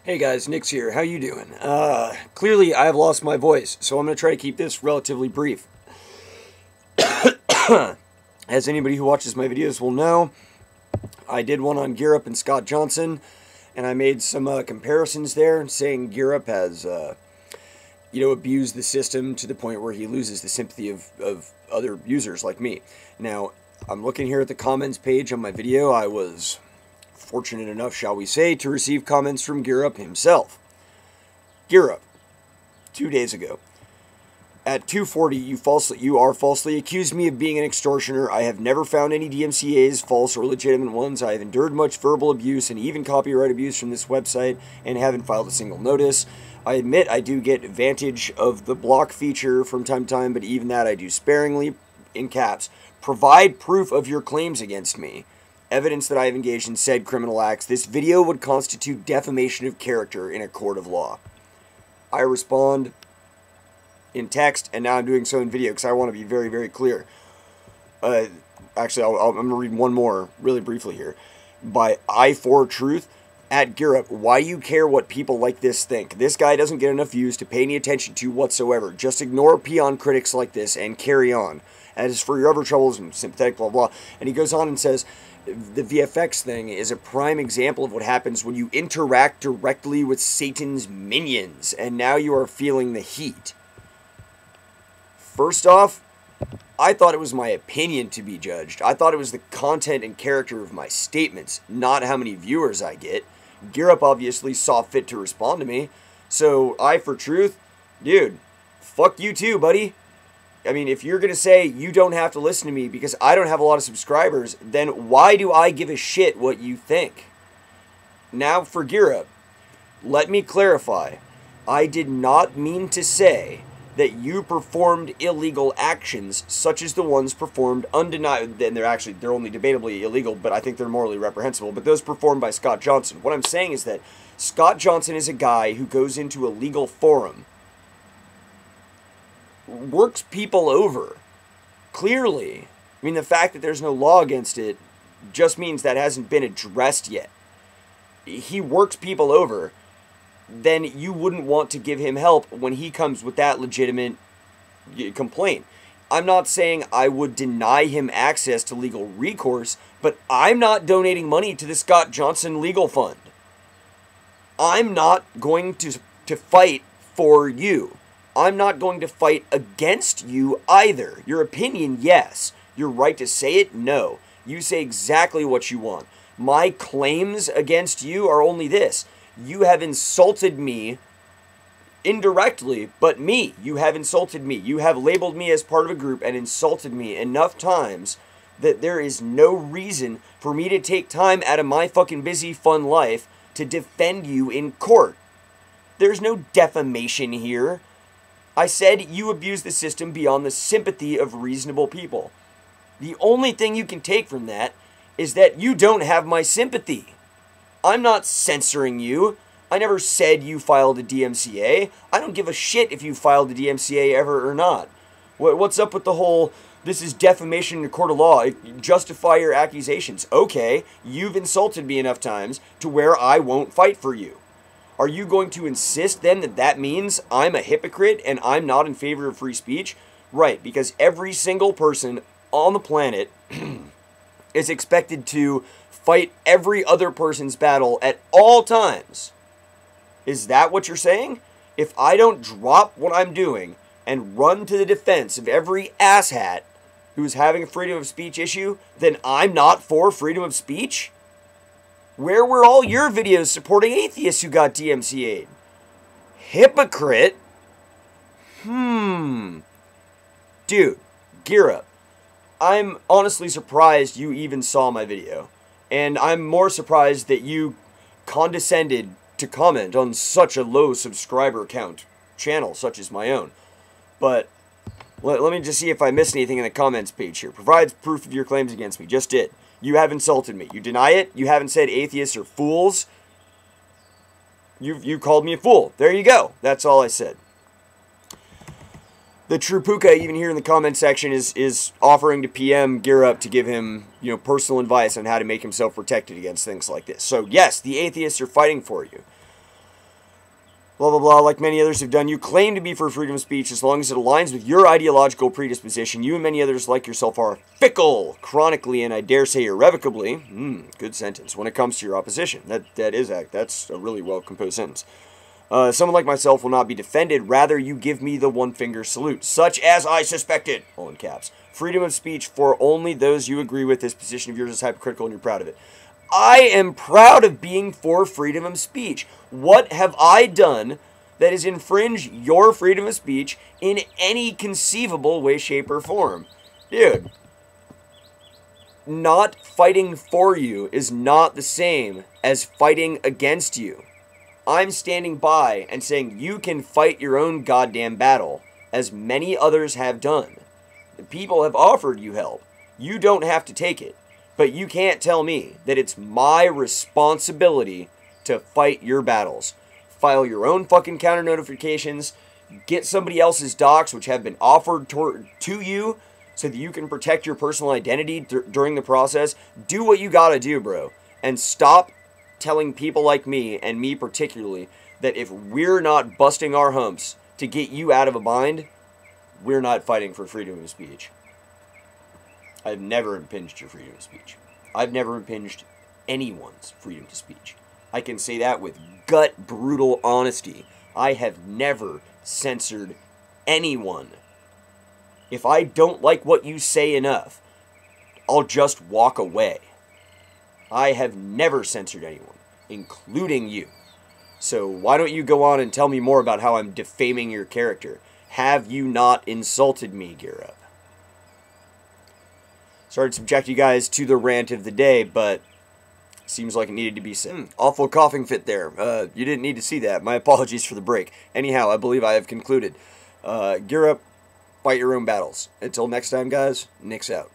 Hey guys, Nick's here. How you doing? Clearly I have lost my voice, so I'm going to try to keep this relatively brief. As anybody who watches my videos will know, I did one on Geerup and Scott Johnson, and I made some comparisons there, saying Geerup has, abused the system to the point where he loses the sympathy of other users like me. Now, I'm looking here at the comments page on my video. I was fortunate enough, shall we say, to receive comments from Geerup himself. Geerup, 2 days ago. At 2:40, you are falsely accused me of being an extortioner. I have never found any DMCAs, false or legitimate ones. I have endured much verbal abuse and even copyright abuse from this website and haven't filed a single notice. I admit I do get advantage of the block feature from time to time, but even that I do sparingly, in caps. Provide proof of your claims against me. Evidence that I have engaged in said criminal acts. This video would constitute defamation of character in a court of law. I respond in text, and now I'm doing so in video because I want to be very, very clear. Actually, I'm going to read one more really briefly here. By I4Truth, at Geerup, why you care what people like this think? This guy doesn't get enough views to pay any attention to whatsoever. Just ignore peon critics like this and carry on. As for your other troubles, and sympathetic, blah, blah. And he goes on and says, the VFX thing is a prime example of what happens when you interact directly with Satan's minions, and now you are feeling the heat. First off, I thought it was my opinion to be judged. I thought it was the content and character of my statements, not how many viewers I get. Geerup obviously saw fit to respond to me. So, I4Truth, dude, fuck you too, buddy. I mean, if you're going to say you don't have to listen to me because I don't have a lot of subscribers, then why do I give a shit what you think? Now for Geerup, let me clarify. I did not mean to say that you performed illegal actions such as the ones performed undeniably, and they're only debatably illegal, but I think they're morally reprehensible, but those performed by Scott Johnson. What I'm saying is that Scott Johnson is a guy who goes into a legal forum, works people over. Clearly, I mean, the fact that there's no law against it just means that hasn't been addressed yet. He works people over. Then you wouldn't want to give him help when he comes with that legitimate complaint. I'm not saying I would deny him access to legal recourse, but I'm not donating money to the Scott Johnson Legal Fund. I'm not going to fight for you. I'm not going to fight against you either. Your opinion, yes. Your right to say it, no. You say exactly what you want. My claims against you are only this. You have insulted me indirectly, but me. You have insulted me. You have labeled me as part of a group and insulted me enough times that there is no reason for me to take time out of my fucking busy, fun life to defend you in court. There's no defamation here. I said you abuse the system beyond the sympathy of reasonable people. The only thing you can take from that is that you don't have my sympathy. I'm not censoring you. I never said you filed a DMCA. I don't give a shit if you filed a DMCA ever or not. What's up with the whole, this is defamation in a court of law, justify your accusations? Okay, you've insulted me enough times to where I won't fight for you. Are you going to insist then that that means I'm a hypocrite and I'm not in favor of free speech? Right, because every single person on the planet is expected to fight every other person's battle at all times. Is that what you're saying? If I don't drop what I'm doing and run to the defense of every asshat who's having a freedom of speech issue, then I'm not for freedom of speech? Where were all your videos supporting atheists who got DMCA'd? Hypocrite? Dude, Geerup, I'm honestly surprised you even saw my video. And I'm more surprised that you condescended to comment on such a low subscriber count channel such as my own. But let me just see if I missed anything in the comments page here. Provides proof of your claims against me. Just did. You have insulted me. You deny it. You haven't said atheists are fools. You called me a fool. There you go. That's all I said. The True Puka, even here in the comment section, is offering to PM Geerup to give him, personal advice on how to make himself protected against things like this. So, yes, the atheists are fighting for you. blah, blah, blah, like many others have done. You claim to be for freedom of speech as long as it aligns with your ideological predisposition. You and many others like yourself are fickle, chronically, and I dare say irrevocably, good sentence, when it comes to your opposition. That's a really well-composed sentence. Someone like myself will not be defended. Rather, you give me the one-finger salute, such as I suspected, all in caps. Freedom of speech for only those you agree with. This position of yours is hypocritical and you're proud of it. I am proud of being for freedom of speech. What have I done that has infringed your freedom of speech in any conceivable way, shape, or form? Dude, not fighting for you is not the same as fighting against you. I'm standing by and saying you can fight your own goddamn battle, as many others have done. The people have offered you help. You don't have to take it. But you can't tell me that it's my responsibility to fight your battles. File your own fucking counter notifications. Get somebody else's docs, which have been offered to you, so that you can protect your personal identity during the process. Do what you gotta do, bro. And stop telling people like me, and me particularly, that if we're not busting our humps to get you out of a bind, we're not fighting for freedom of speech. I've never impinged your freedom of speech. I've never impinged anyone's freedom of speech. I can say that with gut, brutal honesty. I have never censored anyone. If I don't like what you say enough, I'll just walk away. I have never censored anyone, including you. So why don't you go on and tell me more about how I'm defaming your character? Have you not insulted me, Geerup? Sorry to subject you guys to the rant of the day, but seems like it needed to be said. Awful coughing fit there. You didn't need to see that. My apologies for the break. Anyhow, I believe I have concluded. Geerup, fight your own battles. Until next time, guys, Nix out.